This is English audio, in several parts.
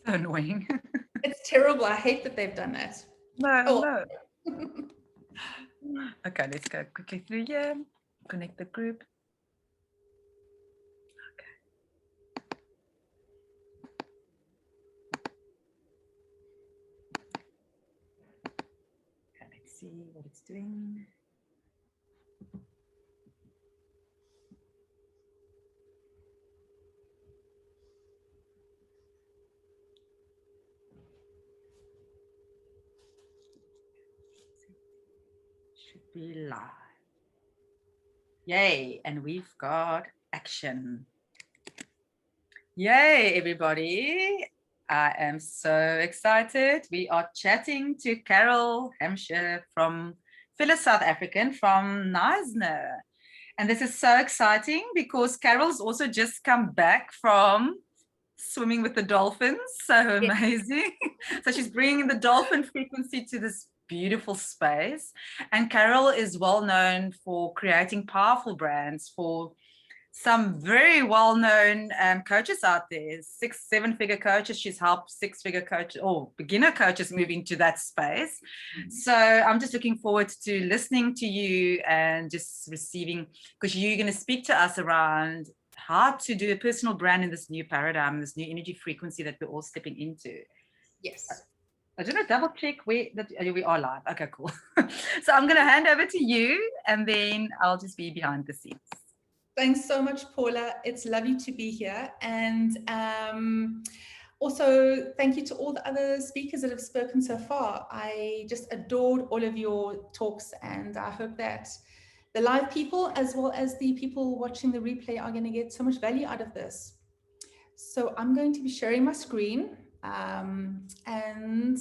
So annoying. It's terrible. I hate that they've done that. No, Oh, no. Okay, let's go quickly through here. Connect the group. Okay, let's see what it's doing. Should be live. Yay, and we've got action. Yay, everybody. I am so excited. We are chatting to Carol Hampshire from fellow South African from Neisner. And this is so exciting because Carol's also just come back from swimming with the dolphins. So amazing. So she's bringing the dolphin frequency to this beautiful space. And Carol is well known for creating powerful brands for some very well-known coaches out there, 6-7-figure coaches. She's helped 6-figure coaches or beginner coaches move into that space. So I'm just looking forward to listening to you and just receiving, because you're going to speak to us around how to do a personal brand in this new paradigm, this new energy frequency that we're all stepping into. yes. I just want to double check where that we are live. Okay, cool. So I'm going to hand over to you and then I'll just be behind the scenes. Thanks so much, Paula. It's lovely to be here. And also, thank you to all the other speakers that have spoken so far. I just adored all of your talks, and I hope that the live people, as well as the people watching the replay, are going to get so much value out of this. So I'm going to be sharing my screen and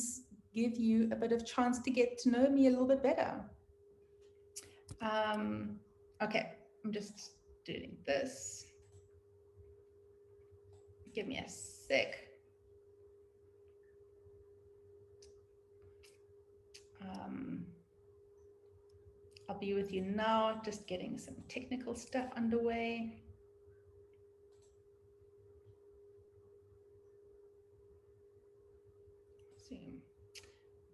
give you a bit of chance to get to know me a little bit better. Okay, I'm just doing this. Give me a sec. I'll be with you now, just getting some technical stuff underway. Zoom.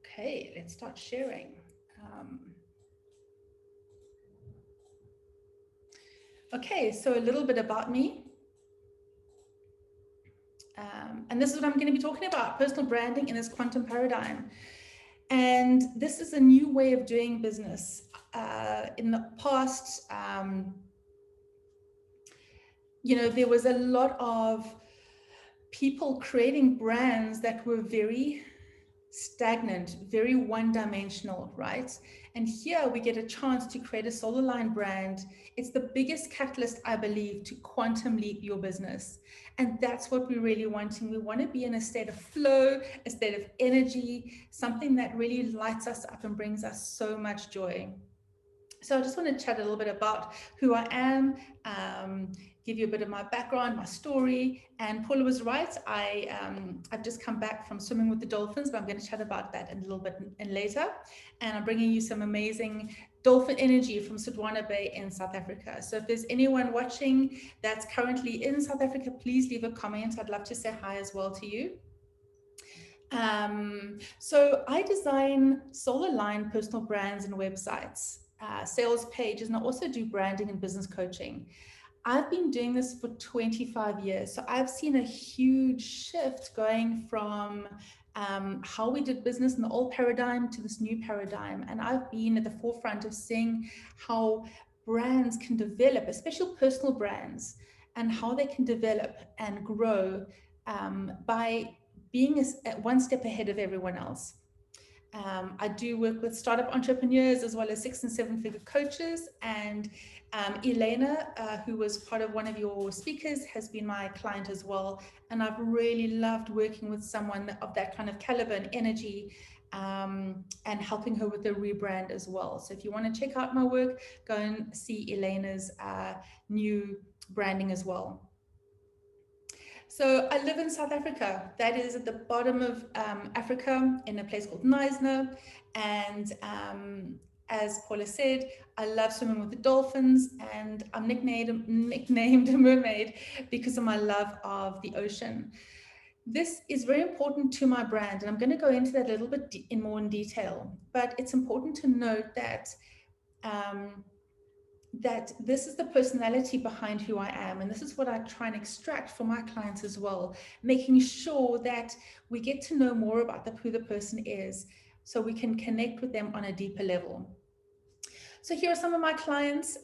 Okay, let's start sharing. Okay, so a little bit about me. And this is what I'm going to be talking about, personal branding in this quantum paradigm. And this is a new way of doing business. In the past, there was a lot of people creating brands that were very stagnant, very one-dimensional, right? And here we get a chance to create a solar line brand. It's the biggest catalyst, I believe, to quantum leap your business. And that's what we're really wanting. We want to be in a state of flow, a state of energy, something that really lights us up and brings us so much joy. So I just want to chat a little bit about who I am, give you a bit of my background, my story. And Paula was right. I've just come back from swimming with the dolphins, but I'm going to chat about that a little bit later. And I'm bringing you some amazing dolphin energy from Sodwana Bay in South Africa. So if there's anyone watching that's currently in South Africa, please leave a comment. I'd love to say hi as well to you. So I design solar line personal brands and websites, sales pages, and I also do branding and business coaching. I've been doing this for 25 years. So I've seen a huge shift going from how we did business in the old paradigm to this new paradigm. And I've been at the forefront of seeing how brands can develop, especially personal brands, and how they can develop and grow by being one step ahead of everyone else. I do work with startup entrepreneurs as well as 6- and 7-figure coaches. And Elena, who was part of one of your speakers, has been my client as well. And I've really loved working with someone of that kind of caliber and energy and helping her with the rebrand as well. So if you want to check out my work, go and see Elena's new branding as well. So I live in South Africa. That is at the bottom of Africa in a place called Neisner. And as Paula said, I love swimming with the dolphins, and I'm nicknamed a mermaid because of my love of the ocean. This is very important to my brand, and I'm going to go into that a little bit more in detail. But it's important to note that um, that this is the personality behind who I am, and this is what I try and extract for my clients as well, making sure that we get to know more about who the person is, so we can connect with them on a deeper level. So here are some of my clients.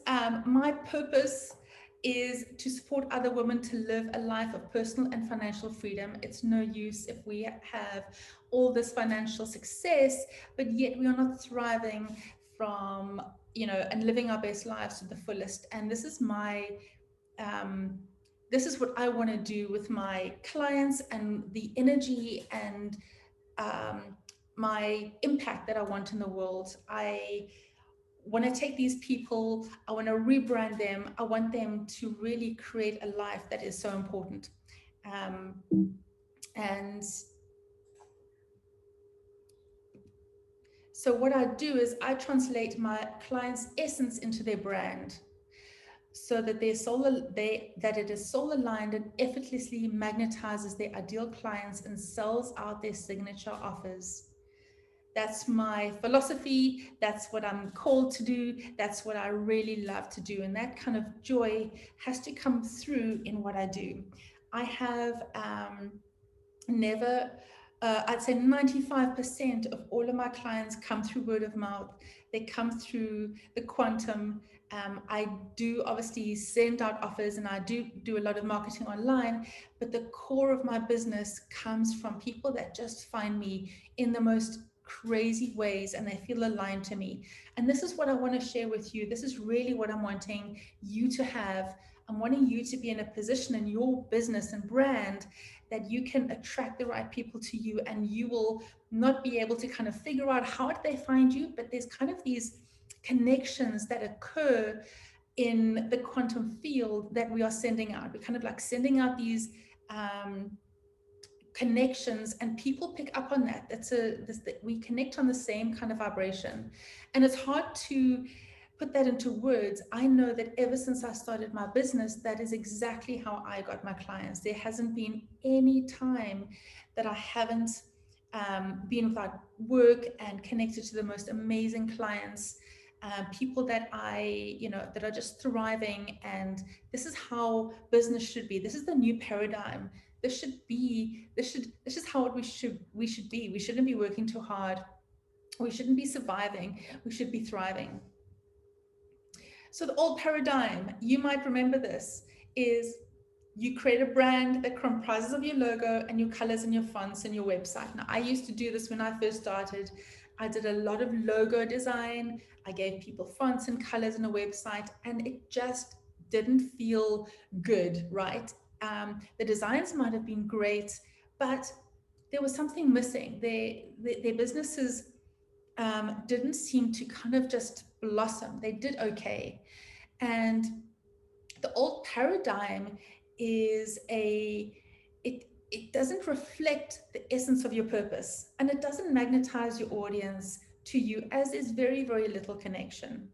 My purpose is to support other women to live a life of personal and financial freedom. It's no use if we have all this financial success, but yet we are not thriving from, and living our best lives to the fullest. And this is this is what I want to do with my clients, and the energy and um, my impact that I want in the world. I want to take these people, I want to rebrand them. I want them to really create a life that is so important. Um, and so what I do is I translate my client's essence into their brand, so that that it is soul aligned and effortlessly magnetizes their ideal clients and sells out their signature offers. That's my philosophy. That's what I'm called to do. That's what I really love to do. And that kind of joy has to come through in what I do. I have never, I'd say 95% of all of my clients come through word of mouth. They come through the quantum. I do obviously send out offers, and I do a lot of marketing online, but the core of my business comes from people that just find me in the most crazy ways, and they feel aligned to me. And this is what I want to share with you. This is really what I'm wanting you to have. I'm wanting you to be in a position in your business and brand that you can attract the right people to you, and you will not be able to kind of figure out how did they find you, but there's kind of these connections that occur in the quantum field that we are sending out. We're kind of like sending out these connections, and people pick up on that. That we connect on the same kind of vibration, and it's hard to put that into words. I know that ever since I started my business, that is exactly how I got my clients. There hasn't been any time that I haven't been without work and connected to the most amazing clients, people that that are just thriving. And this is how business should be. This is the new paradigm. This is how we should be. We shouldn't be working too hard. We shouldn't be surviving. We should be thriving. So the old paradigm, you might remember this, is you create a brand that comprises of your logo and your colors and your fonts and your website. Now, I used to do this when I first started. I did a lot of logo design. I gave people fonts and colors and a website, and it just didn't feel good, right? The designs might have been great, but there was something missing. Their businesses didn't seem to kind of just blossom. They did okay. And the old paradigm is it doesn't reflect the essence of your purpose, and it doesn't magnetize your audience to you, as there's very, very little connection.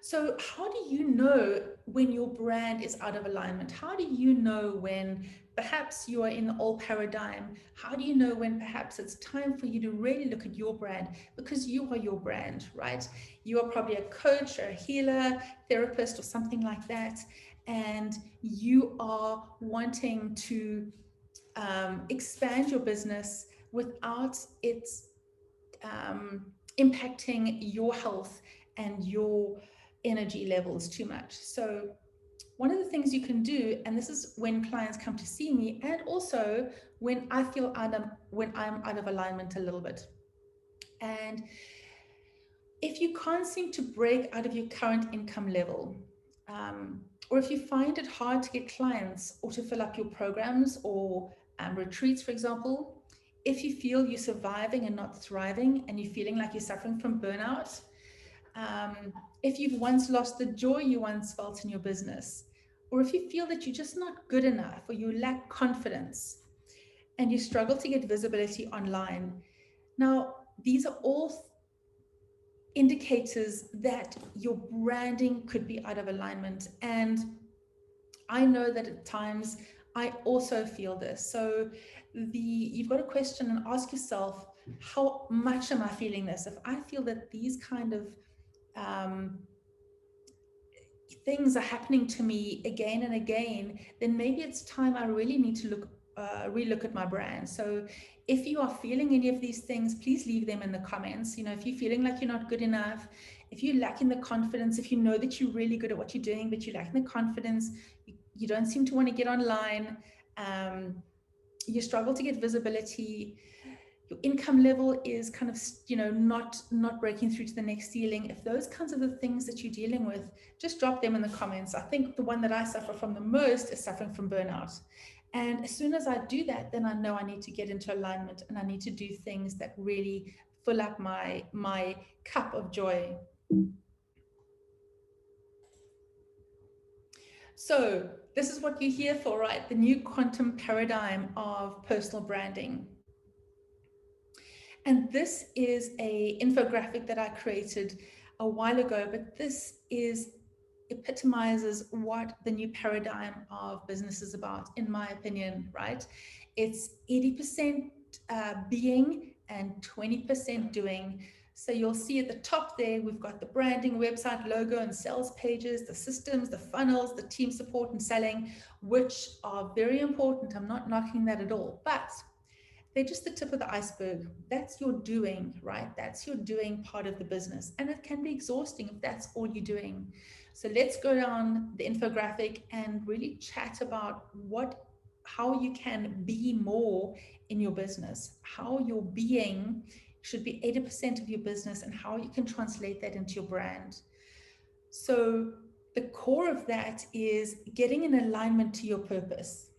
So how do you know when your brand is out of alignment? How do you know when perhaps you are in the old paradigm? How do you know when perhaps it's time for you to really look at your brand? Because you are your brand, right? You are probably a coach or a healer, therapist, or something like that. And you are wanting to expand your business without it impacting your health and your energy levels too much. So one of the things you can do, and this is when clients come to see me, and also when I feel when I'm out of alignment a little bit. And if you can't seem to break out of your current income level, or if you find it hard to get clients or to fill up your programs or retreats, for example, if you feel you're surviving and not thriving, and you're feeling like you're suffering from burnout, if you've once lost the joy you once felt in your business, or if you feel that you're just not good enough, or you lack confidence and you struggle to get visibility online. Now, these are all indicators that your branding could be out of alignment. And I know that at times I also feel this. So you've got to question and ask yourself, how much am I feeling this? If I feel that these kind of um, things are happening to me again and again, then maybe it's time I really need to relook at my brand. So if you are feeling any of these things, please leave them in the comments. You know, if you're feeling like you're not good enough, if you're lacking the confidence, if you know that you're really good at what you're doing, but you're lacking the confidence, you don't seem to want to get online, you struggle to get visibility, your income level is kind of, you know, not breaking through to the next ceiling. If those kinds of the things that you're dealing with, just drop them in the comments. I think the one that I suffer from the most is suffering from burnout. And as soon as I do that, then I know I need to get into alignment and I need to do things that really fill up my cup of joy. So this is what you're here for, right? The new quantum paradigm of personal branding. And this is a infographic that I created a while ago, but this epitomizes what the new paradigm of business is about, in my opinion, right? It's 80% being and 20% doing. So you'll see at the top there, we've got the branding, website, logo, and sales pages, the systems, the funnels, the team support and selling, which are very important. I'm not knocking that at all, but they're just the tip of the iceberg. That's your doing, right? That's your doing part of the business. And it can be exhausting if that's all you're doing. So let's go down the infographic and really chat about how you can be more in your business, how your being should be 80% of your business, and how you can translate that into your brand. So the core of that is getting in alignment to your purpose,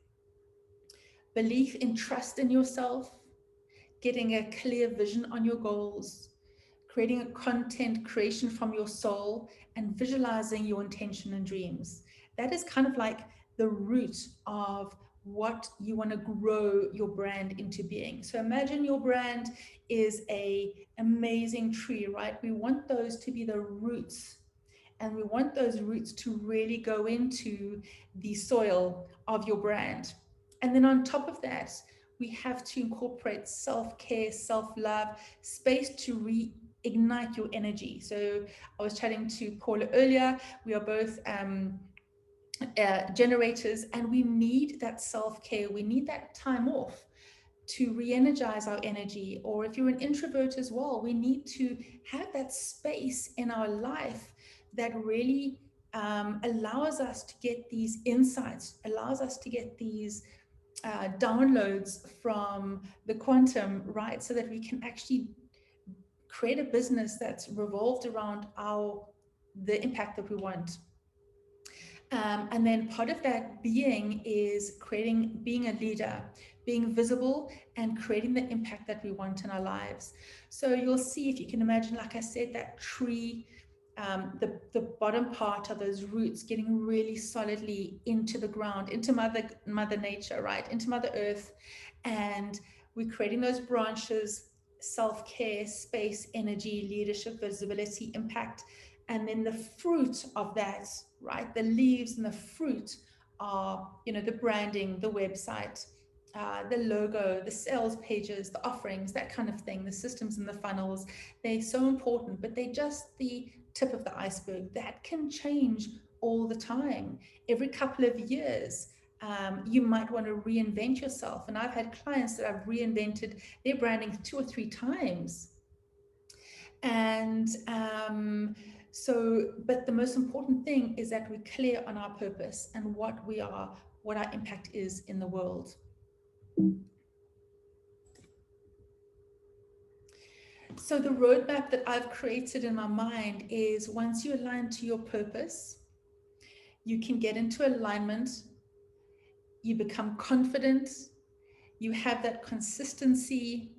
belief in trust in yourself, getting a clear vision on your goals, creating a content creation from your soul, and visualizing your intention and dreams. That is kind of like the root of what you want to grow your brand into being. So imagine your brand is a amazing tree, right? We want those to be the roots, and we want those roots to really go into the soil of your brand. And then on top of that, we have to incorporate self-care, self-love, space to reignite your energy. So I was chatting to Paula earlier. We are both generators, and we need that self-care. We need that time off to re-energize our energy. Or if you're an introvert as well, we need to have that space in our life that really allows us to get these insights, allows us to get these downloads from the quantum, right? So that we can actually create a business that's revolved around the impact that we want. And then part of that being is being a leader, being visible, and creating the impact that we want in our lives. So you'll see, if you can imagine, like I said, that tree, the bottom part of those roots getting really solidly into the ground, into mother nature, right? Into Mother Earth. And we're creating those branches, self-care, space, energy, leadership, visibility, impact. And then the fruit of that, right? The leaves and the fruit are, you know, the branding, the website, the logo, the sales pages, the offerings, that kind of thing, the systems and the funnels. They're so important, but they're just the tip of the iceberg. That can change all the time. Every couple of years, you might want to reinvent yourself. And I've had clients that I've reinvented their branding 2 or 3 times. And but the most important thing is that we're clear on our purpose and what our impact is in the world. So the roadmap that I've created in my mind is, once you align to your purpose, you can get into alignment, you become confident, you have that consistency,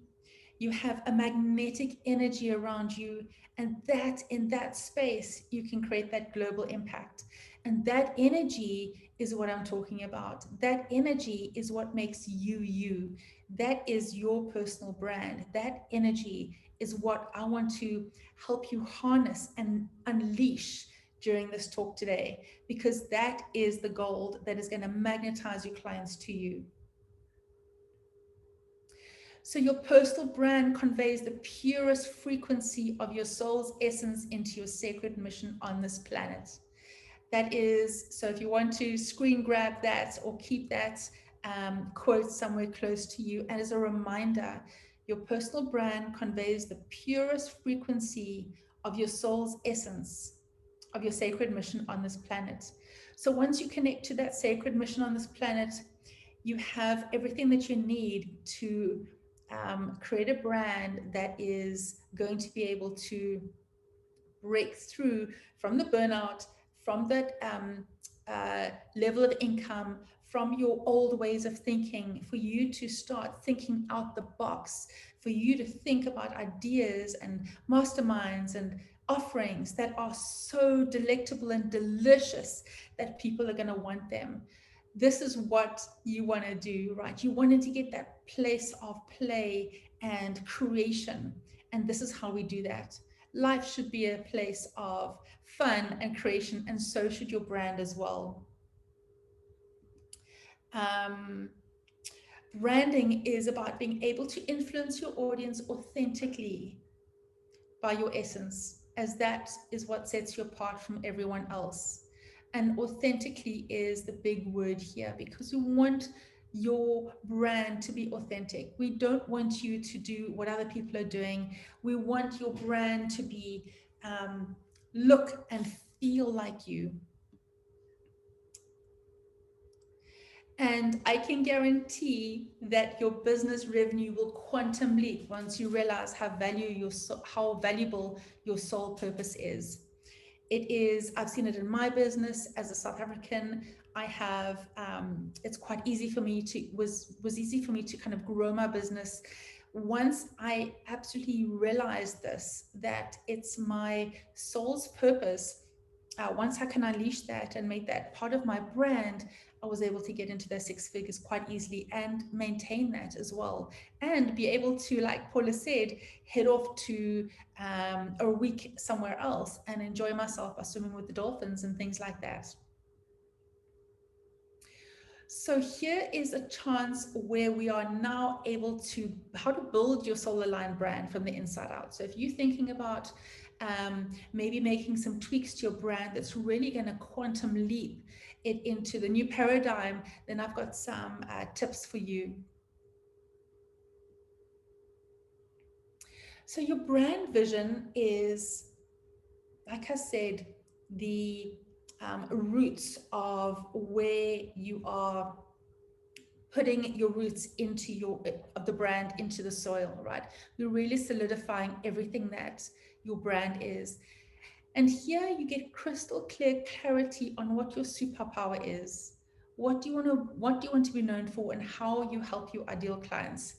you have a magnetic energy around you, and that in that space you can create that global impact. And that energy is what I'm talking about. That energy is what makes you you. That is your personal brand. That energy is what I want to help you harness and unleash during this talk today, because that is the gold that is going to magnetize your clients to you. So your personal brand conveys the purest frequency of your soul's essence into your sacred mission on this planet. That is, so if you want to screen grab that or keep that quote somewhere close to you, and as a reminder, your personal brand conveys the purest frequency of your soul's essence, of your sacred mission on this planet. So once you connect to that sacred mission on this planet, you have everything that you need to create a brand that is going to be able to break through from the burnout, from that level of income, from your old ways of thinking, for you to start thinking out the box, for you to think about ideas and masterminds and offerings that are so delectable and delicious that people are going to want them. This is what you want to do, right? You wanted to get that place of play and creation. And this is how we do that. Life should be a place of fun and creation, and so should your brand as well. Branding is about being able to influence your audience authentically by your essence, as that is what sets you apart from everyone else. And authentically is the big word here, because we want your brand to be authentic. We don't want you to do what other people are doing. We want your brand to be look and feel like you. And I can guarantee that your business revenue will quantum leap once you realize how valuable your soul purpose is. It is, I've seen it in my business as a South African. I have, it's quite easy for me to, was easy for me to kind of grow my business. Once I absolutely realized this, that it's my soul's purpose, once I can unleash that and make that part of my brand, I was able to get into those six figures quite easily and maintain that as well. And be able to, like Paula said, head off to a week somewhere else and enjoy myself by swimming with the dolphins and things like that. So here is a chance where we are now able to, how to build your soul aligned brand from the inside out. So if you're thinking about maybe making some tweaks to your brand that's really going to quantum leap it into the new paradigm, then I've got some tips for you. So your brand vision is, like I said, the roots of where you are putting your roots into the brand into the soil, right? You're really solidifying everything that your brand is. And here you get crystal clear clarity on what your superpower is. What do you want to be known for, and how you help your ideal clients.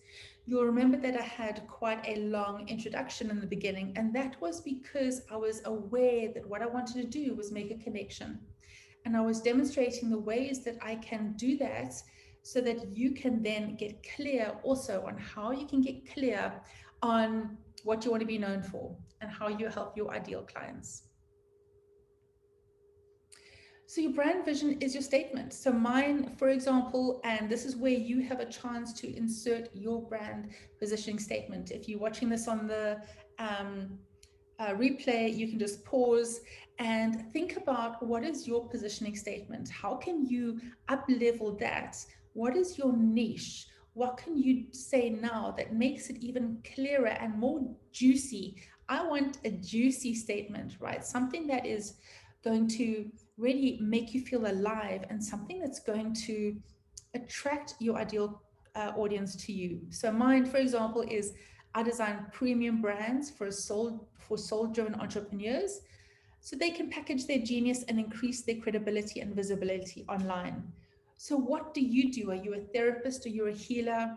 You'll remember that I had quite a long introduction in the beginning, and that was because I was aware that what I wanted to do was make a connection. And I was demonstrating the ways that I can do that, so that you can then get clear also on how you can get clear on what you want to be known for and how you help your ideal clients. So your brand vision is your statement. So mine, for example, and this is where you have a chance to insert your brand positioning statement. If you're watching this on the replay, you can just pause and think about, what is your positioning statement? How can you up-level that? What is your niche? What can you say now that makes it even clearer and more juicy? I want a juicy statement, right? Something that is going to really make you feel alive, and something that's going to attract your ideal audience to you. So mine, for example, is I design premium brands for soul-driven entrepreneurs, so they can package their genius and increase their credibility and visibility online. So what do you do? Are you a therapist? Are you a healer?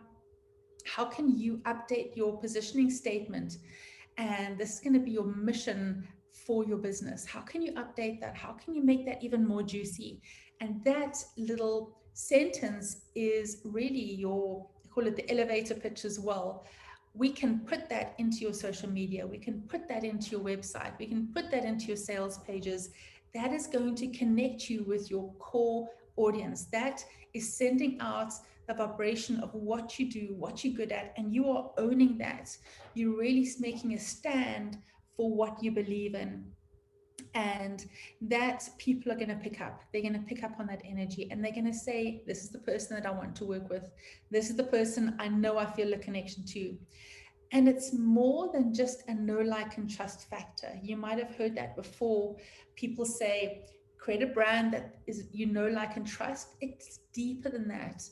How can you update your positioning statement? And this is going to be your mission for your business. How can you update that? How can you make that even more juicy? And that little sentence is really your, I call it the elevator pitch as well. We can put that into your social media. We can put that into your website. We can put that into your sales pages. that is going to connect you with your core audience. That is sending out the vibration of what you do, what you're good at, and you are owning that. You're really making a stand for what you believe in. And that people are going to pick up. They're going to pick up on that energy, and they're going to say, this is the person that I want to work with. This is the person I know I feel a connection to. And it's more than just a know, like, and trust factor. You might have heard that before. People say, create a brand that is, you know, like, and trust. It's deeper than that.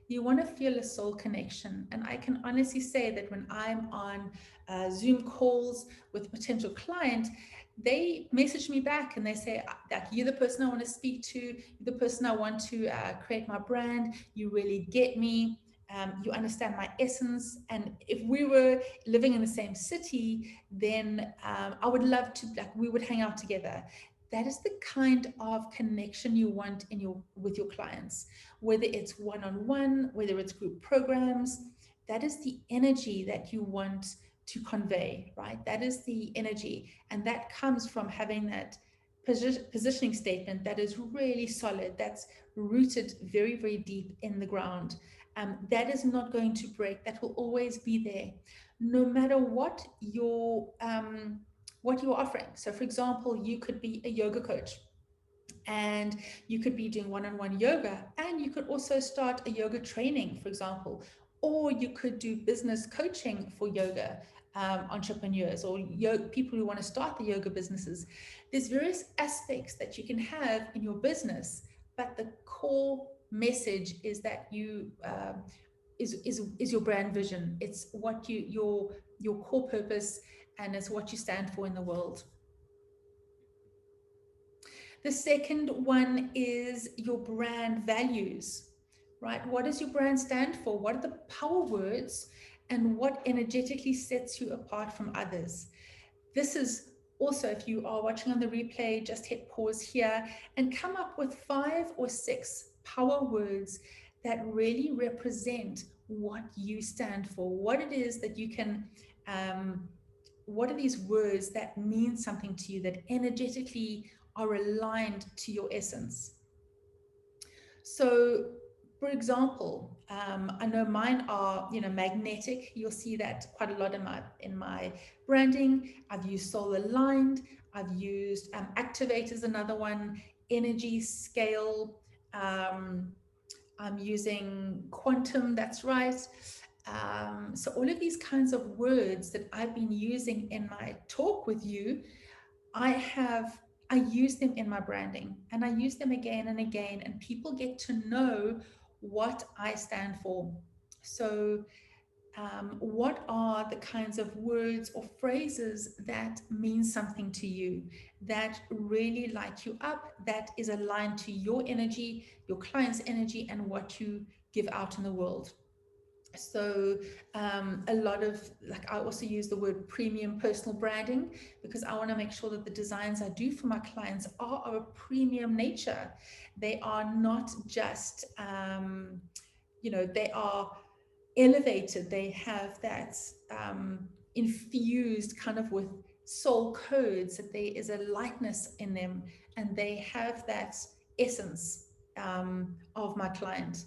You want to feel a soul connection. And I can honestly say that when I'm on Zoom calls with a potential client, they message me back and they say, like, you're the person I want to speak to, you're the person I want to create my brand, you really get me. You understand my essence. And if we were living in the same city, then I would love to, like, we would hang out together. That is the kind of connection you want in your with your clients, whether it's one-on-one, whether it's group programs. That is the energy that you want to convey, right? That is the energy. And that comes from having that positioning statement that is really solid, that's rooted very, very deep in the ground. That is not going to break. That will always be there, no matter what you're offering. So, for example, you could be a yoga coach, and you could be doing one-on-one yoga, and you could also start a yoga training, for example, or you could do business coaching for yoga entrepreneurs or people who want to start the yoga businesses. There's various aspects that you can have in your business, but the core message is that you is your brand vision. It's what your core purpose, and it's what you stand for in the world. The second one is your brand values, right? What does your brand stand for? What are the power words, and what energetically sets you apart from others? This is also, if you are watching on the replay, just hit pause here and come up with 5 or 6 power words that really represent what you stand for, what it is that you can, what are these words that mean something to you, that energetically are aligned to your essence. So, for example, I know mine are, magnetic. You'll see that quite a lot in my branding. I've used soul aligned. I've used activate is another one. Energy scale. I'm using quantum. That's right. So all of these kinds of words that I've been using in my talk with you, I use them in my branding, and I use them again and again, and people get to know what I stand for. So, what are the kinds of words or phrases that mean something to you, that really light you up, that is aligned to your energy, your client's energy, and what you give out in the world? So a lot of, like, I also use the word premium personal branding, because I want to make sure that the designs I do for my clients are of a premium nature. They are not just they are elevated. They have that infused kind of with soul codes, that there is a lightness in them, and they have that essence of my client.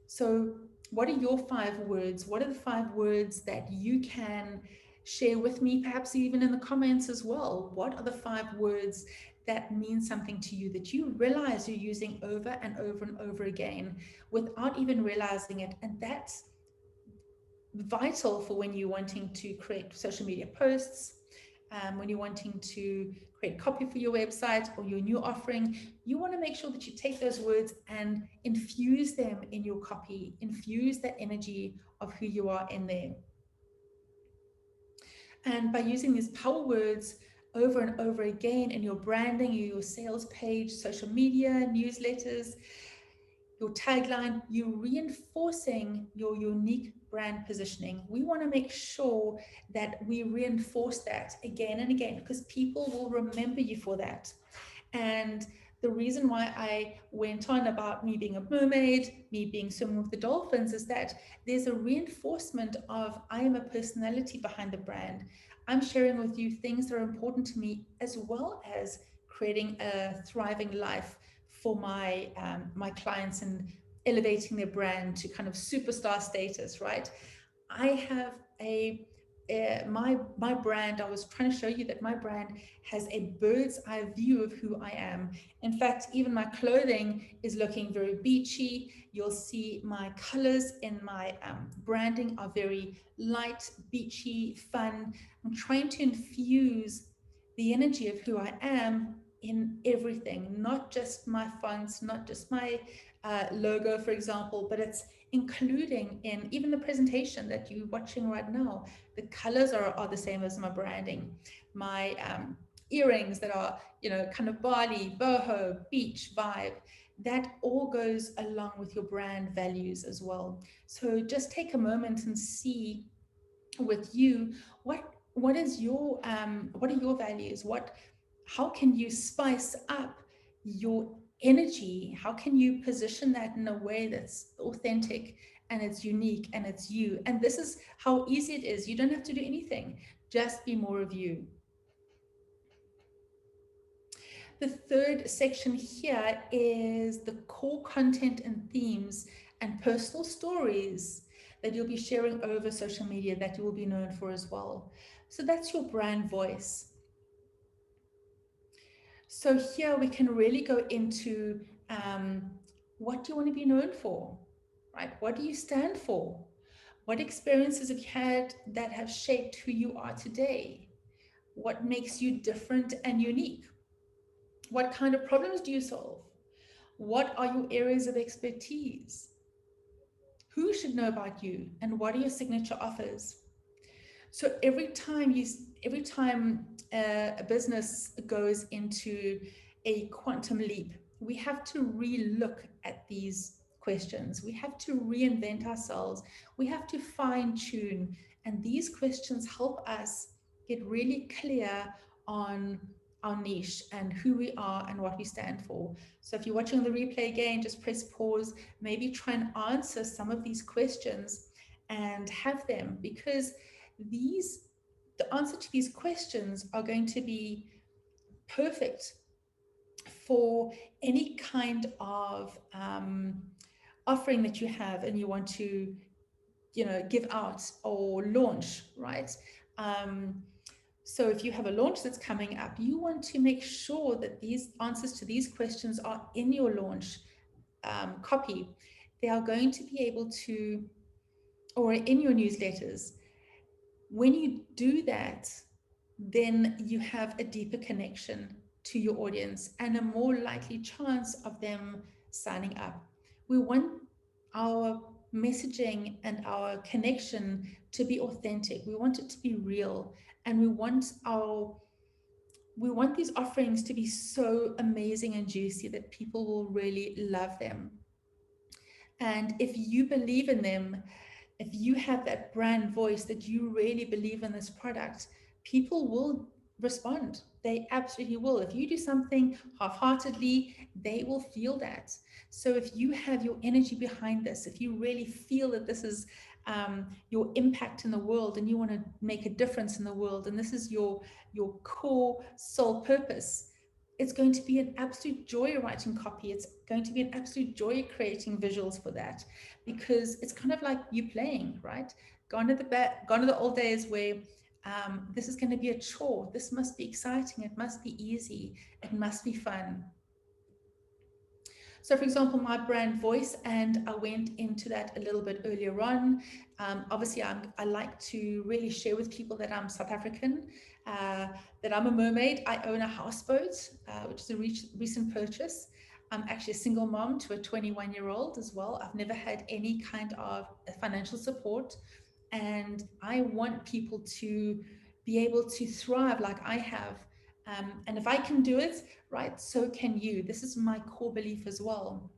So what are your 5 words? What are the 5 words that you can share with me, perhaps even in the comments as well? What are the 5 words that mean something to you, that you realize you're using over and over and over again without even realizing it? And that's vital for when you're wanting to create social media posts, when you're wanting to create copy for your website or your new offering. You want to make sure that you take those words and infuse them in your copy, infuse that energy of who you are in there. And by using these power words over and over again in your branding, your sales page, social media, newsletters, your tagline, you're reinforcing your unique brand positioning. We want to make sure that we reinforce that again and again, because people will remember you for that. And the reason why I went on about me being a mermaid, me being swimming with the dolphins, is that there's a reinforcement of I am a personality behind the brand. I'm sharing with you things that are important to me, as well as creating a thriving life for my clients and elevating their brand to kind of superstar status, right? I have my brand. I was trying to show you that my brand has a bird's eye view of who I am. In fact, even my clothing is looking very beachy. You'll see my colors in my branding are very light, beachy, fun. I'm trying to infuse the energy of who I am in everything, not just my fonts, not just my logo, for example, but it's including in even the presentation that you're watching right now. The colors are the same as my branding. My earrings that are, kind of Bali, boho, beach vibe, that all goes along with your brand values as well. So just take a moment and see with you what are your values, how can you spice up your energy, how can you position that in a way that's authentic and it's unique and it's you. And this is how easy it is. You don't have to do anything, just be more of you. The third section here is the core content and themes and personal stories that you'll be sharing over social media that you will be known for as well. So that's your brand voice. So here we can really go into what do you want to be known for, right? What do you stand for? What experiences have you had that have shaped who you are today? What makes you different and unique? What kind of problems do you solve? What are your areas of expertise? Who should know about you? And what are your signature offers? So every time a business goes into a quantum leap, we have to re-look at these questions. We have to reinvent ourselves. We have to fine tune. And these questions help us get really clear on our niche and who we are and what we stand for. So if you're watching the replay again, just press pause, maybe try and answer some of these questions and have them, because the answer to these questions are going to be perfect for any kind of offering that you have and you want to, give out or launch, right? So if you have a launch that's coming up, you want to make sure that these answers to these questions are in your launch copy. They are going to be able to, or in your newsletters. When you do that, then you have a deeper connection to your audience and a more likely chance of them signing up. We want our messaging and our connection to be authentic. We want it to be real, and we want these offerings to be so amazing and juicy that people will really love them. And if you believe in them, if you have that brand voice that you really believe in this product, people will respond. They absolutely will. If you do something half-heartedly, they will feel that. So if you have your energy behind this, if you really feel that this is your impact in the world and you want to make a difference in the world, and this is your core soul purpose, it's going to be an absolute joy writing copy. It's going to be an absolute joy creating visuals for that, because it's kind of like you playing, right? Gone are the old days where this is going to be a chore. This must be exciting. It must be easy. It must be fun. So for example, my brand voice, and I went into that a little bit earlier on. Obviously, I like to really share with people that I'm South African, that I'm a mermaid. I own a houseboat, which is a recent purchase. I'm actually a single mom to a 21-year-old as well. I've never had any kind of financial support. And I want people to be able to thrive like I have. And if I can do it, right, so can you. This is my core belief as well.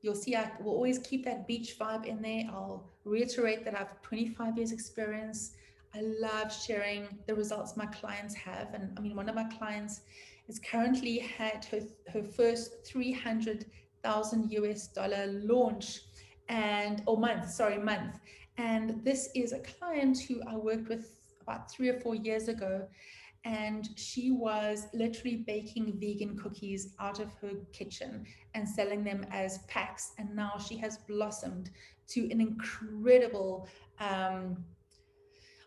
You'll see I will always keep that beach vibe in there. I'll reiterate that I have 25 years experience. I love sharing the results my clients have. And I mean, one of my clients is currently had her first 300,000 US dollar launch month. And this is a client who I worked with about 3 or 4 years ago. and she was literally baking vegan cookies out of her kitchen and selling them as packs. And now she has blossomed to an incredible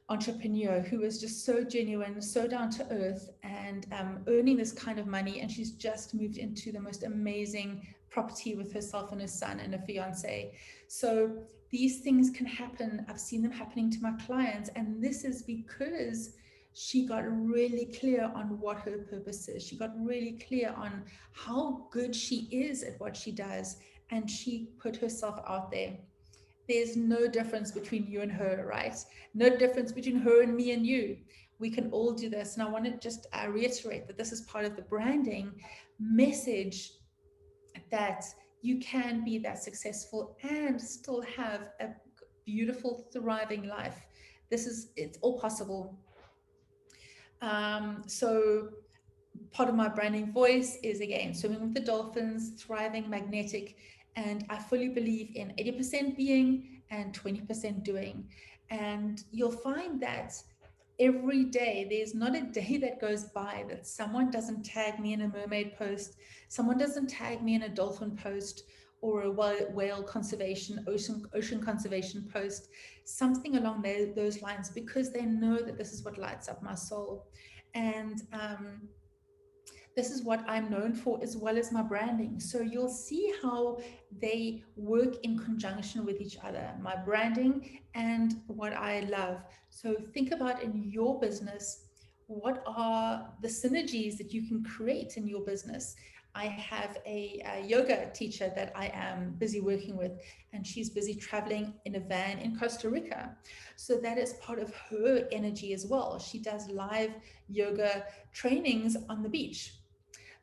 entrepreneur who is just so genuine, so down to earth, and earning this kind of money. And she's just moved into the most amazing property with herself and her son and a fiance. So these things can happen. I've seen them happening to my clients, and this is because she got really clear on what her purpose is. She got really clear on how good she is at what she does, and she put herself out there. There's no difference between you and her, right? No difference between her and me and you. We can all do this. And I want to just reiterate that this is part of the branding message, that you can be that successful and still have a beautiful, thriving life. It's all possible. So part of my branding voice is, again, swimming with the dolphins, thriving, magnetic. And I fully believe in 80% being and 20% doing. And you'll find that every day, there's not a day that goes by that someone doesn't tag me in a mermaid post, someone doesn't tag me in a dolphin post, or a whale conservation, ocean conservation post, something along those lines, because they know that this is what lights up my soul. And this is what I'm known for, as well as my branding. So you'll see how they work in conjunction with each other, my branding and what I love. So think about in your business, what are the synergies that you can create in your business? I have a yoga teacher that I am busy working with, and she's busy traveling in a van in Costa Rica. So that is part of her energy as well. She does live yoga trainings on the beach.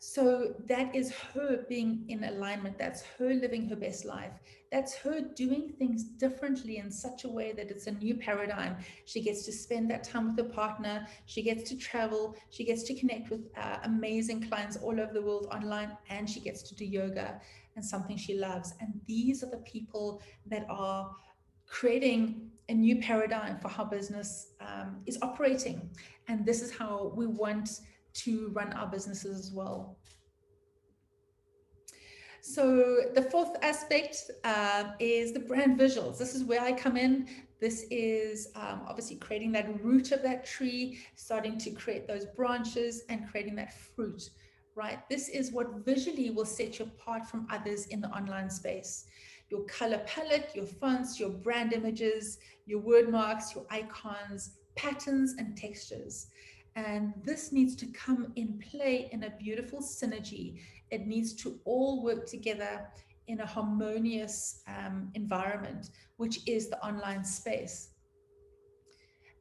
So that is her being in alignment. That's her living her best life. That's her doing things differently in such a way that it's a new paradigm. She gets to spend that time with her partner. She gets to travel. She gets to connect with amazing clients all over the world online, and she gets to do yoga and something she loves. And these are the people that are creating a new paradigm for how business is operating. And this is how we want to run our businesses as well. So the fourth aspect is the brand visuals. This is where I come in. This is obviously creating that root of that tree, starting to create those branches and creating that fruit, right? This is what visually will set you apart from others in the online space. Your color palette, your fonts, your brand images, your word marks, your icons, patterns, and textures. And this needs to come in play in a beautiful synergy. It needs to all work together in a harmonious environment, which is the online space.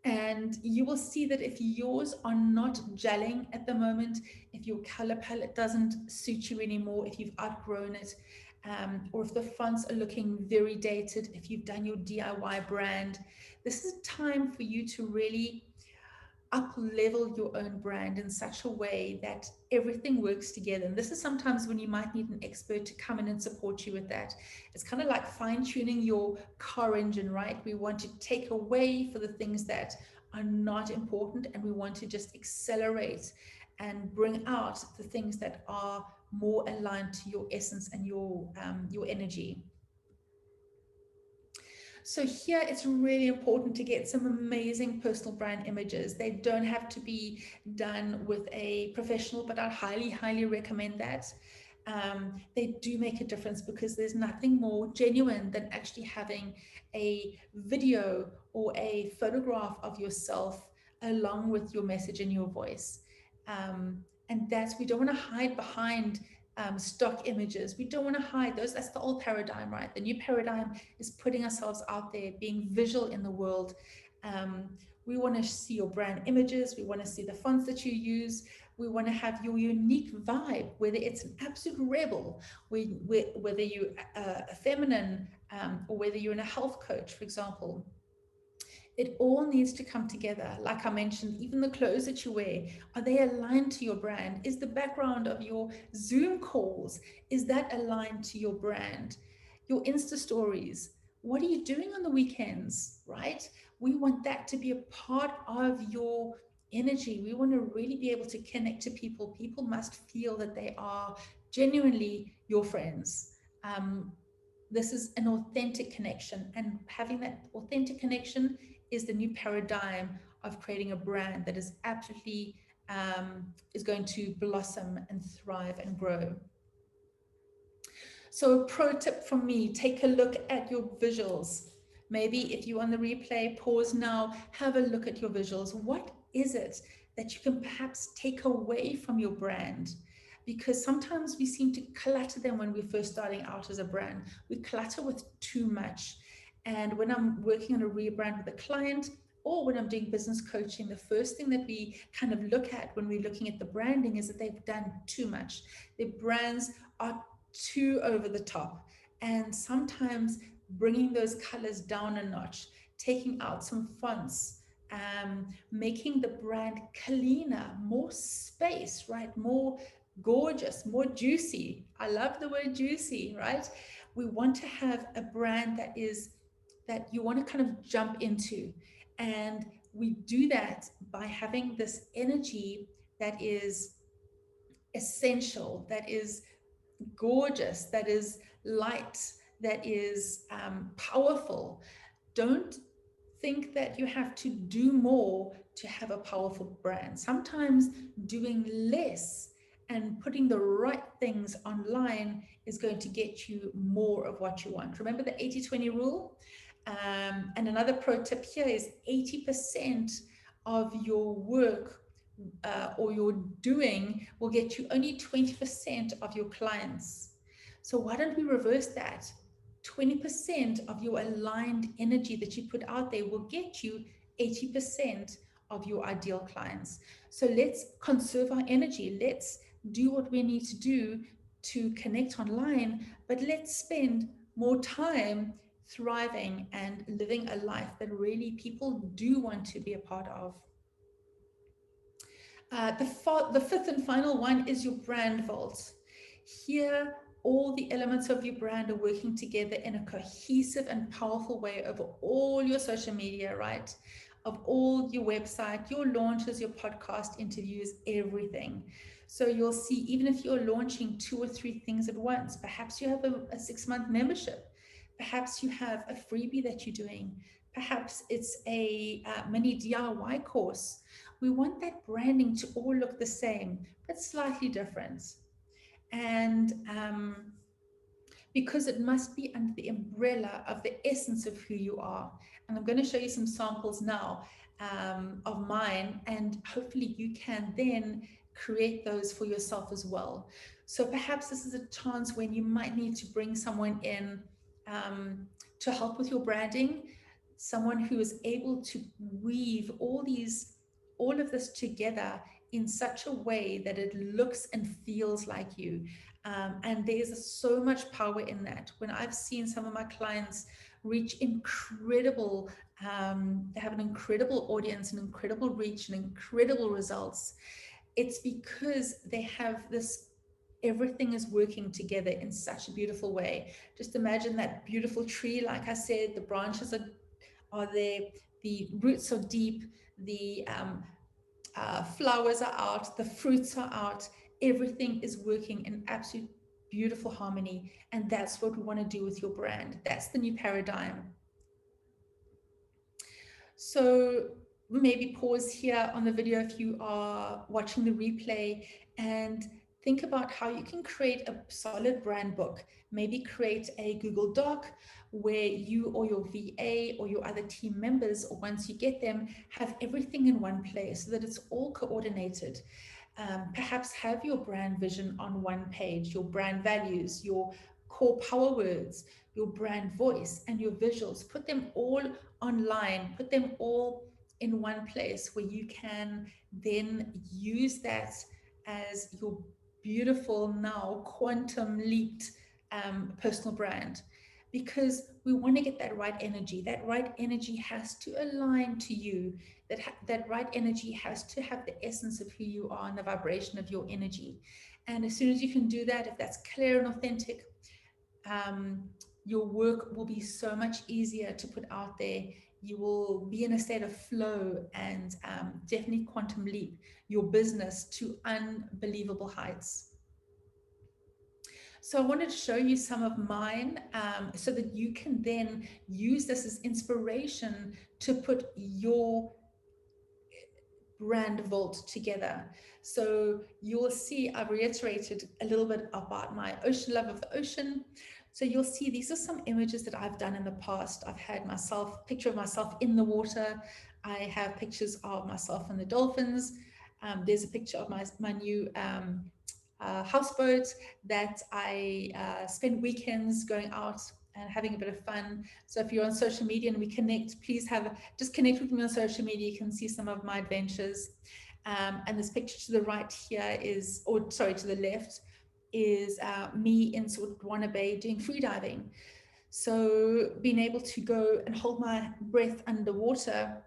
And you will see that if yours are not gelling at the moment, if your color palette doesn't suit you anymore, if you've outgrown it, or if the fonts are looking very dated, if you've done your DIY brand, this is time for you to really up level your own brand in such a way that everything works together. And this is sometimes when you might need an expert to come in and support you with that. It's kind of like fine tuning your car engine, right? We want to take away for the things that are not important, and we want to just accelerate and bring out the things that are more aligned to your essence and your energy. So here it's really important to get some amazing personal brand images. They don't have to be done with a professional, but I highly, highly recommend that. They do make a difference, because there's nothing more genuine than actually having a video or a photograph of yourself along with your message and your voice. And we don't want to hide behind stock images. We don't want to hide those. That's the old paradigm, right? The new paradigm is putting ourselves out there, being visual in the world. We want to see your brand images. We want to see the fonts that you use. We want to have your unique vibe, whether it's an absolute rebel, whether you're a feminine, or whether you're in a health coach, for example. It all needs to come together. Like I mentioned, even the clothes that you wear, are they aligned to your brand? Is the background of your Zoom calls, is that aligned to your brand? Your Insta stories, what are you doing on the weekends, right? We want that to be a part of your energy. We want to really be able to connect to people. People must feel that they are genuinely your friends. This is an authentic connection, and having that authentic connection is the new paradigm of creating a brand that is absolutely is going to blossom and thrive and grow. So a pro tip from me, take a look at your visuals. Maybe if you're on the replay, pause now, have a look at your visuals. What is it that you can perhaps take away from your brand? Because sometimes we seem to clutter them when we're first starting out as a brand. We clutter with too much. And when I'm working on a rebrand with a client, or when I'm doing business coaching, the first thing that we kind of look at when we're looking at the branding is that they've done too much. Their brands are too over the top. And sometimes bringing those colors down a notch, taking out some fonts, making the brand cleaner, more space, right? More gorgeous, more juicy. I love the word juicy, right? We want to have a brand that you want to kind of jump into. And we do that by having this energy that is essential, that is gorgeous, that is light, that is powerful. Don't think that you have to do more to have a powerful brand. Sometimes doing less and putting the right things online is going to get you more of what you want. Remember the 80-20 rule? And another pro tip here is 80% of your work or your doing will get you only 20% of your clients. So why don't we reverse that? 20% of your aligned energy that you put out there will get you 80% of your ideal clients. So let's conserve our energy. Let's do what we need to do to connect online, but let's spend more time thriving and living a life that really people do want to be a part of. The fifth and final one is your brand vault. Here, all the elements of your brand are working together in a cohesive and powerful way over all your social media, right? Of all your website, your launches, your podcast interviews, everything. So you'll see, even if you're launching 2 or 3 things at once, perhaps you have a 6-month membership, perhaps you have a freebie that you're doing, perhaps it's a mini DIY course. We want that branding to all look the same, but slightly different. And because it must be under the umbrella of the essence of who you are. And I'm going to show you some samples now of mine, and hopefully you can then create those for yourself as well. So perhaps this is a chance when you might need to bring someone in to help with your branding, someone who is able to weave all of this together in such a way that it looks and feels like you. And there's so much power in that. When I've seen some of my clients reach incredible, they have an incredible audience, an incredible reach, and incredible results, it's because they have this, everything is working together in such a beautiful way. Just imagine that beautiful tree. Like I said, the branches are there, the roots are deep, the flowers are out, the fruits are out, everything is working in absolute beautiful harmony. And that's what we want to do with your brand. That's the new paradigm. So maybe pause here on the video if you are watching the replay and think about how you can create a solid brand book. Maybe create a Google Doc where you or your VA or your other team members, or once you get them, have everything in one place so that it's all coordinated. Perhaps have your brand vision on one page, your brand values, your core power words, your brand voice, and your visuals. Put them all online, put them all in one place where you can then use that as your beautiful, now quantum leaped personal brand. Because we want to get that right energy. That right energy has to align to you. That right energy has to have the essence of who you are and the vibration of your energy. And as soon as you can do that, if that's clear and authentic, your work will be so much easier to put out there You will be in a state of flow and definitely quantum leap your business to unbelievable heights. So I wanted to show you some of mine so that you can then use this as inspiration to put your brand vault together. So you'll see I've reiterated a little bit about my ocean love of the ocean. So you'll see these are some images that I've done in the past. I've had myself, picture of myself in the water. I have pictures of myself and the dolphins. There's a picture of my new houseboat that I spend weekends going out and having a bit of fun. So if you're on social media and we connect, please just connect with me on social media. You can see some of my adventures. And this picture to the right here is, or sorry, to the left is me in Swartwana Bay doing free diving. So being able to go and hold my breath underwater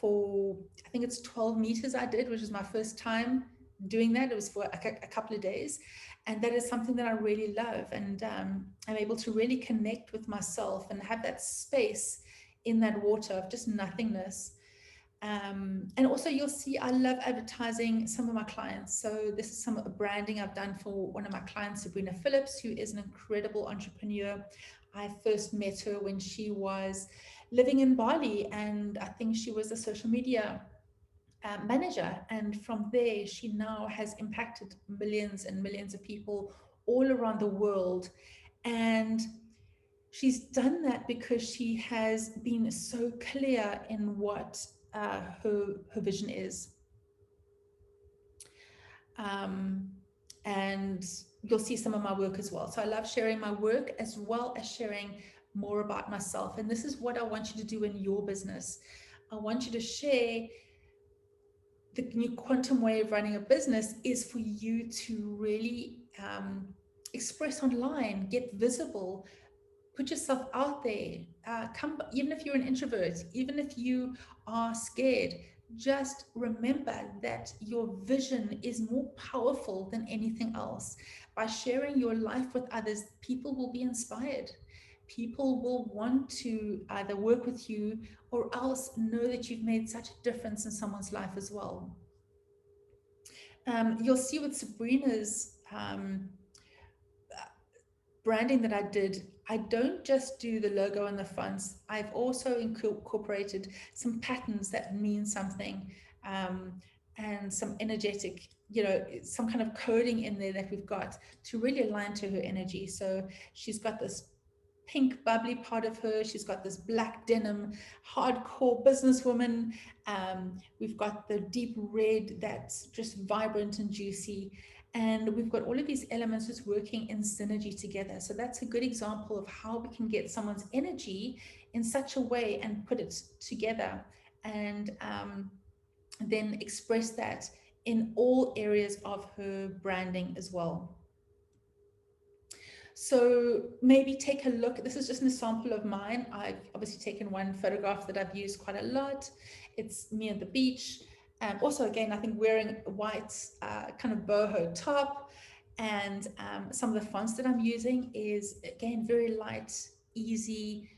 for, I think it's 12 meters I did, which was my first time doing that. It was for a couple of days. And that is something that I really love. And I'm able to really connect with myself and have that space in that water of just nothingness. And also you'll see I love advertising some of my clients. So this is some of the branding I've done for one of my clients, Sabrina Phillips, who is an incredible entrepreneur. I first met her when she was living in Bali, and I think she was a social media manager. And from there, she now has impacted millions and millions of people all around the world. And she's done that because she has been so clear in what her vision is. And you'll see some of my work as well. So I love sharing my work as well as sharing more about myself. And this is what I want you to do in your business. I want you to share the new quantum way of running a business is for you to really express online, get visible, put yourself out there. Come, even if you're an introvert, even if you are scared, just remember that your vision is more powerful than anything else. By sharing your life with others, people will be inspired. People will want to either work with you or else know that you've made such a difference in someone's life as well. You'll see with Sabrina's branding that I did, I don't just do the logo and the fonts. I've also incorporated some patterns that mean something, and some energetic, some kind of coding in there that we've got to really align to her energy. So she's got this pink bubbly part of her. She's got this black denim, hardcore businesswoman. We've got the deep red that's just vibrant and juicy. And we've got all of these elements just working in synergy together. So that's a good example of how we can get someone's energy in such a way and put it together, and then express that in all areas of her branding as well. So maybe take a look. This is just an example of mine. I've obviously taken one photograph that I've used quite a lot. It's me at the beach. Also, again, I think wearing a white kind of boho top. And some of the fonts that I'm using is, again, very light, easily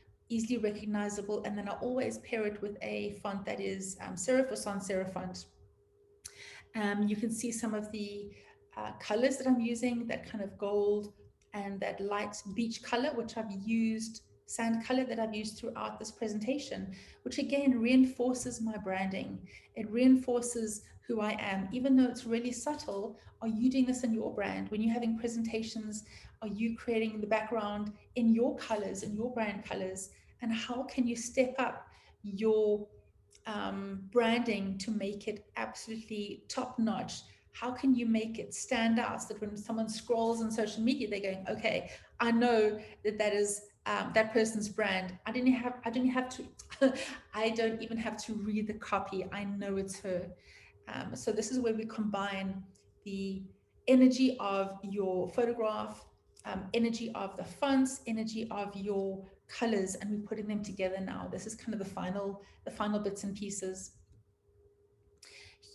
recognizable. And then I always pair it with a font that is serif or sans serif font. You can see some of the colors that I'm using, that kind of gold and that light beach color, which I've used, sand color that I've used throughout this presentation, which again reinforces my branding. It reinforces who I am, even though it's really subtle. Are you doing this in your brand? When you're having presentations, are you creating the background in your colors, in your brand colors? And how can you step up your branding to make it absolutely top notch? How can you make it stand out so that when someone scrolls on social media, they're going, okay, I know that is that person's brand. I don't even have to read the copy. I know it's her. So this is where we combine the energy of your photograph, energy of the fonts, energy of your colors, and we're putting them together now. This is kind of the final bits and pieces.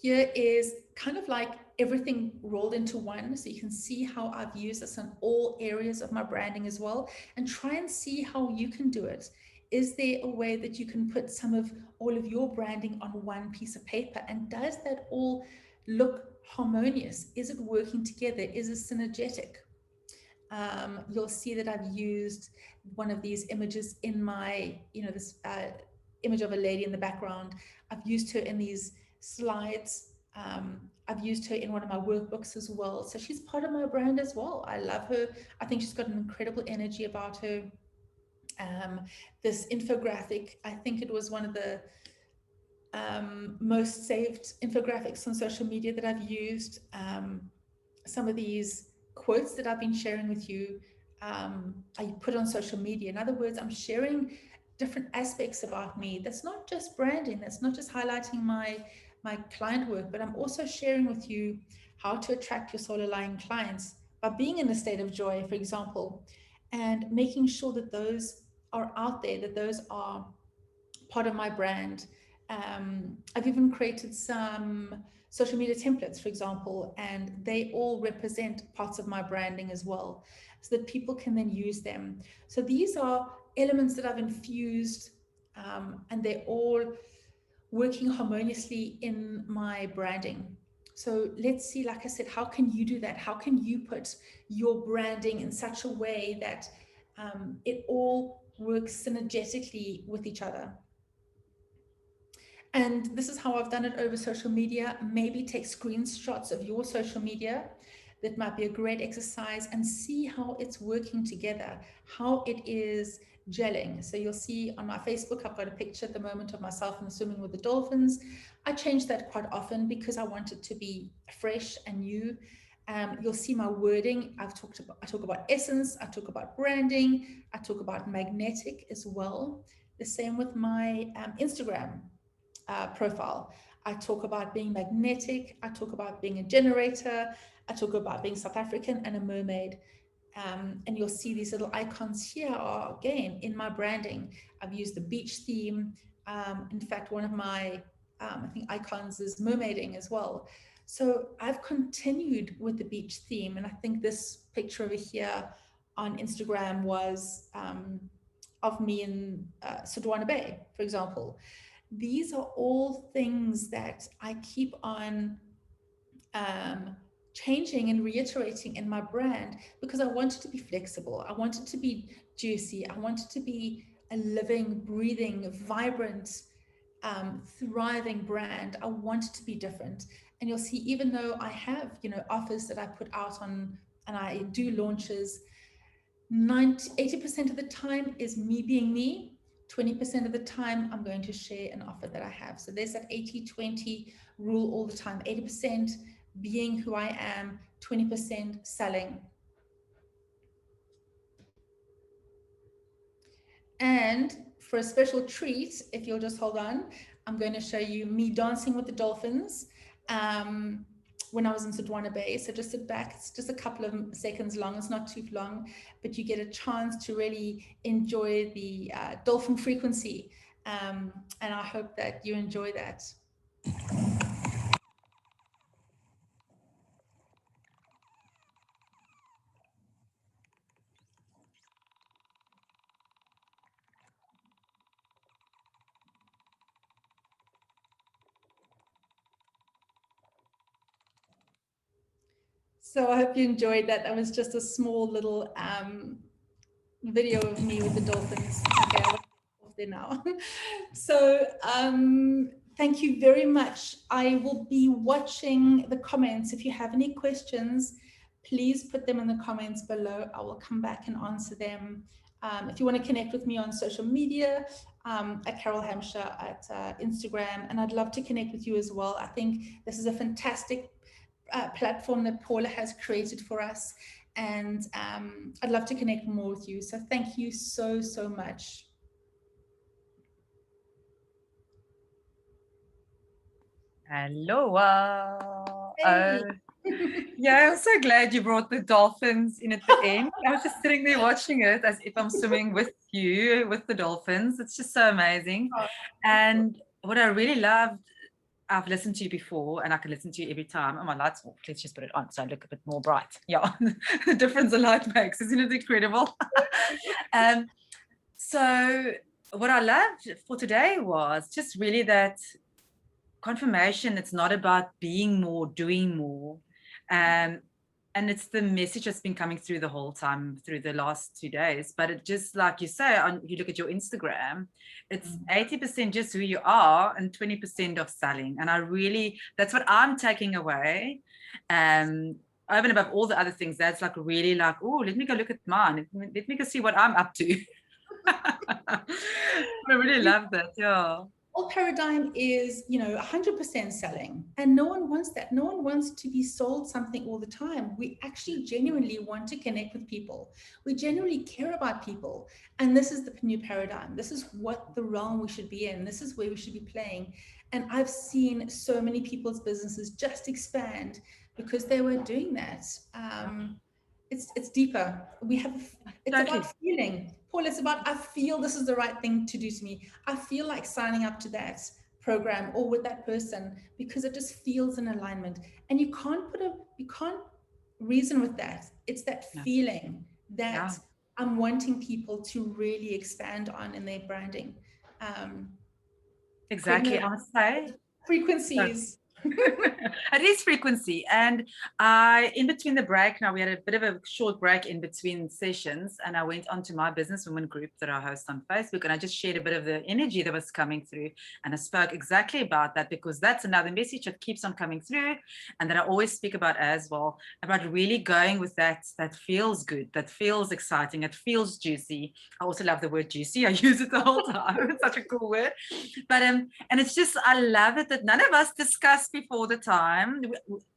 Here is kind of like everything rolled into one. So you can see how I've used this in all areas of my branding as well, and try and see how you can do it. Is there a way that you can put all of your branding on one piece of paper? And does that all look harmonious? Is it working together? Is it synergetic? You'll see that I've used one of these images in my, this image of a lady in the background. I've used her in these slides. I've used her in one of my workbooks as well. So she's part of my brand as well. I love her. I think she's got an incredible energy about her. This infographic, I think it was one of the most saved infographics on social media that I've used. Some of these quotes that I've been sharing with you, I put on social media. In other words, I'm sharing different aspects about me. That's not just branding. That's not just highlighting my client work, but I'm also sharing with you how to attract your soul aligned clients by being in a state of joy, for example, and making sure that those are out there, that those are part of my brand. I've even created some social media templates, for example, and they all represent parts of my branding as well, so that people can then use them. So these are elements that I've infused, and they're all working harmoniously in my branding. So let's see, like I said, how can you do that? How can you put your branding in such a way that it all works synergetically with each other? And this is how I've done it over social media. Maybe take screenshots of your social media. That might be a great exercise, and see how it's working together, how it is gelling. So you'll see on my Facebook, I've got a picture at the moment of myself in the swimming with the dolphins. I change that quite often because I want it to be fresh and new. You'll see my wording. I talk about essence, I talk about branding, I talk about magnetic as well. The same with my Instagram profile. I talk about being magnetic. I talk about being a generator. I talk about being South African and a mermaid. And you'll see these little icons here are, again, in my branding. I've used the beach theme. In fact, one of my, I think, icons is mermaiding as well. So I've continued with the beach theme. And I think this picture over here on Instagram was of me in Sodwana Bay, for example. These are all things that I keep on changing and reiterating in my brand, because I want it to be flexible. I want it to be juicy. I want it to be a living, breathing, vibrant, thriving brand. I want it to be different. And you'll see, even though I have, offers that I put out on, and I do launches, 80% of the time is me being me. 20% of the time, I'm going to share an offer that I have. So there's that 80-20 rule all the time. 80% being who I am, 20% selling. And for a special treat, if you'll just hold on, I'm going to show you me dancing with the dolphins when I was in Sodwana Bay. So just sit back. It's just a couple of seconds long. It's not too long, but you get a chance to really enjoy the dolphin frequency. And I hope that you enjoy that. So I hope you enjoyed that. That was just a small little video of me with the dolphins. Okay, I'll off there now. So thank you very much. I will be watching the comments. If you have any questions, please put them in the comments below. I will come back and answer them. If you want to connect with me on social media, at Carol Hampshire at Instagram, and I'd love to connect with you as well. I think this is a fantastic platform that Paula has created for us, and I'd love to connect more with you. So thank you so, so much. Hello. Hey. Yeah, I'm so glad you brought the dolphins in at the end. I was just sitting there watching it as if I'm swimming with you, with the dolphins. It's just so amazing. And what I really loved, I've listened to you before and I can listen to you every time. Oh, my light's off. Let's just put it on so I look a bit more bright. Yeah, the difference a light makes. Isn't it incredible? So what I loved for today was just really that confirmation. It's not about being more, doing more. Um, and it's the message that's been coming through the whole time through the last 2 days. But it just, like you say, if you look at your Instagram, it's 80% just who you are and 20% of selling. And I really, that's what I'm taking away. Over and above all the other things, that's like really like, oh, let me go look at mine. Let me go see what I'm up to. I really love that. Yeah. Old paradigm is, 100% selling, and no one wants that. No one wants to be sold something all the time. We actually genuinely want to connect with people. We genuinely care about people, and this is the new paradigm. This is what the realm we should be in. This is where we should be playing. And I've seen so many people's businesses just expand because they were doing that. It's deeper. It's Totally. about feeling. Paul, it's about, I feel this is the right thing to do to me. I feel like signing up to that program or with that person because it just feels in alignment. And you can't reason with that. It's that feeling that I'm wanting people to really expand on in their branding. Exactly. I would say frequencies. it is frequency. And in between the break, now we had a bit of a short break in between sessions, and I went onto my businesswoman group that I host on Facebook, and I just shared a bit of the energy that was coming through, and I spoke exactly about that, because that's another message that keeps on coming through, and that I always speak about as well, about really going with that feels good, that feels exciting, it feels juicy. I also love the word juicy. I use it the whole time. It's such a cool word. But and it's just, I love it that none of us discussed before the time.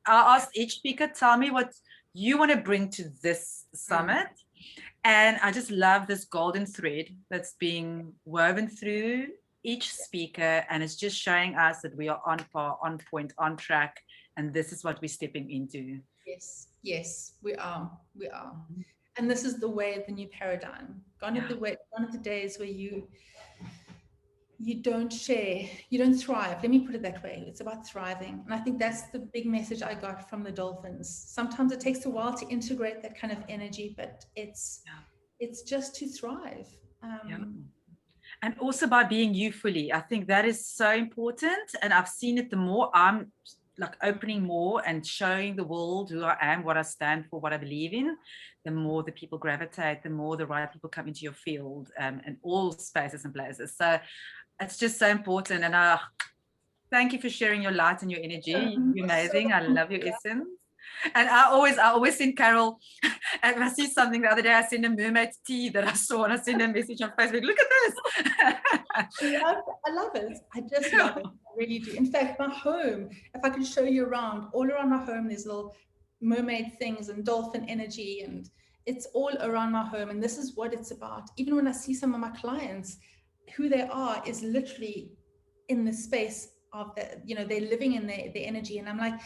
I asked each speaker, tell me what you want to bring to this summit. And I just love this golden thread that's being woven through each speaker. And it's just showing us that we are on par, on point, on track. And this is what we're stepping into. Yes, we are. And this is the way of the new paradigm. Gone are the days where you don't share, you don't thrive. Let me put it that way. It's about thriving. And I think that's the big message I got from the dolphins. Sometimes it takes a while to integrate that kind of energy, but it's just to thrive. And also by being you fully. I think that is so important. And I've seen it, the more I'm like opening more and showing the world who I am, what I stand for, what I believe in, the more the people gravitate, the more the right people come into your field, in all spaces and places. So it's just so important. And thank you for sharing your light and your energy. You're amazing. I love your essence. And I always send Carol, and I see something the other day, I sent a mermaid tea that I saw, and I sent a message on Facebook, look at this. I love it. I just love it. I really do. In fact, my home, if I can show you around, all around my home, there's little mermaid things and dolphin energy, and it's all around my home. And this is what it's about. Even when I see some of my clients, who they are is literally in the space of the, they're living in their energy. And I'm like,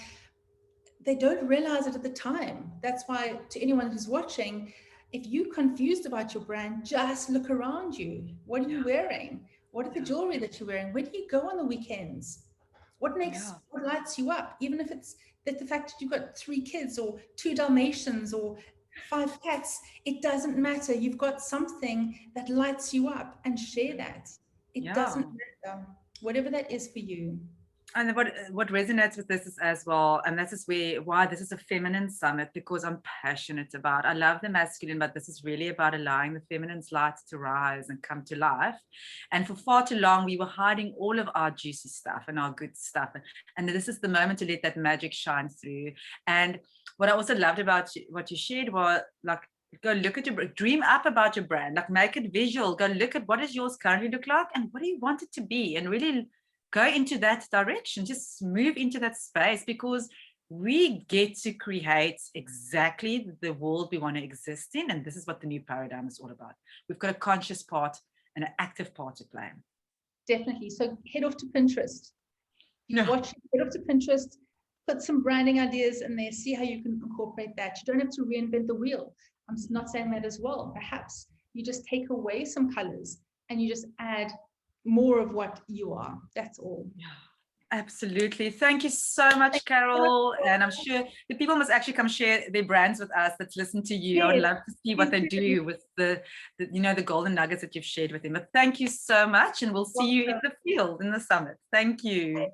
they don't realize it at the time. That's why, to anyone who's watching, if you're confused about your brand, just look around you. What are you wearing? What are the jewelry that you're wearing? Where do you go on the weekends? What lights you up? Even if it's that the fact that you've got 3 kids or 2 Dalmatians or 5 cats, it doesn't matter. You've got something that lights you up, and share that. It doesn't matter, whatever that is for you. And what resonates with this is as well, and this is why this is a feminine summit, because I'm passionate about, I love the masculine, but this is really about allowing the feminine's light to rise and come to life. And for far too long, we were hiding all of our juicy stuff and our good stuff. And this is the moment to let that magic shine through. And what I also loved about what you shared was, like, go look at dream up about your brand, like make it visual, go look at what does yours currently look like and what do you want it to be, and really go into that direction, just move into that space, because we get to create exactly the world we want to exist in. And this is what the new paradigm is all about. We've got a conscious part and an active part to play. Definitely. So head off to Pinterest. Head off to Pinterest, put some branding ideas in there, see how you can incorporate that. You don't have to reinvent the wheel. I'm not saying that as well. Perhaps you just take away some colors and you just add more of what you are. That's all. Absolutely. Thank you so much, Carol. And I'm sure the people must actually come share their brands with us that's listened to you. I would love to see what they do with the golden nuggets that you've shared with them. But thank you so much. And we'll see you in the field, in the summit. Thank you.